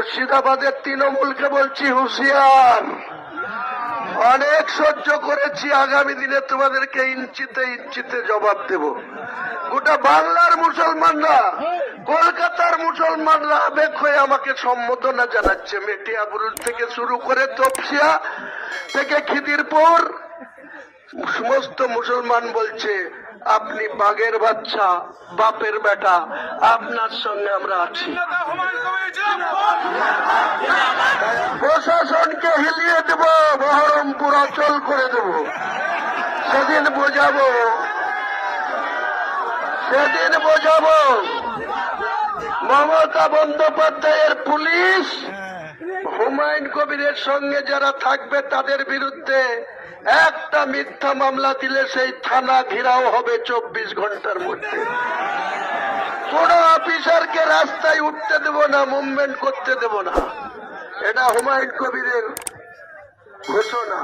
মুর্শিদাবাদের তৃণমূলকে বলছি হুঁশিয়ার, অনেক সহ্য করেছি, আগামী দিনে তোমাদেরকে ইঞ্চিতে ইঞ্চিতে জবাব দেব। গোটা বাংলার মুসলমানরা, কলকাতার মুসলমানরা আবেগ হয়ে আমাকে সম্বোধনা জানাচ্ছে। মেটিয়াবুরুল থেকে শুরু করে তপসিয়া থেকে খিদিরপুর সমস্ত মুসলমান বলছে আপনি বাঘের বাচ্চা, বাপের বেটা, আপনার সঙ্গে আমরা আছি। প্রশাসনকে হিলিয়ে দেব, বহরমপুর অচল করে দেব। সেদিন বোঝাবো মমতা বন্দ্যোপাধ্যায়ের পুলিশ হুমায়ুন কবিরের সঙ্গে যারা থাকবে তাদের বিরুদ্ধে একটা মিথ্যা মামলা দিলে সেই থানা ঘেরাও হবে 24 ঘন্টার মধ্যে। কোন অফিসারকে রাস্তায় উঠতে দেব না, মুভমেন্ট করতে দেব না। এটা হুমায়ুন কবিরের ঘোষণা।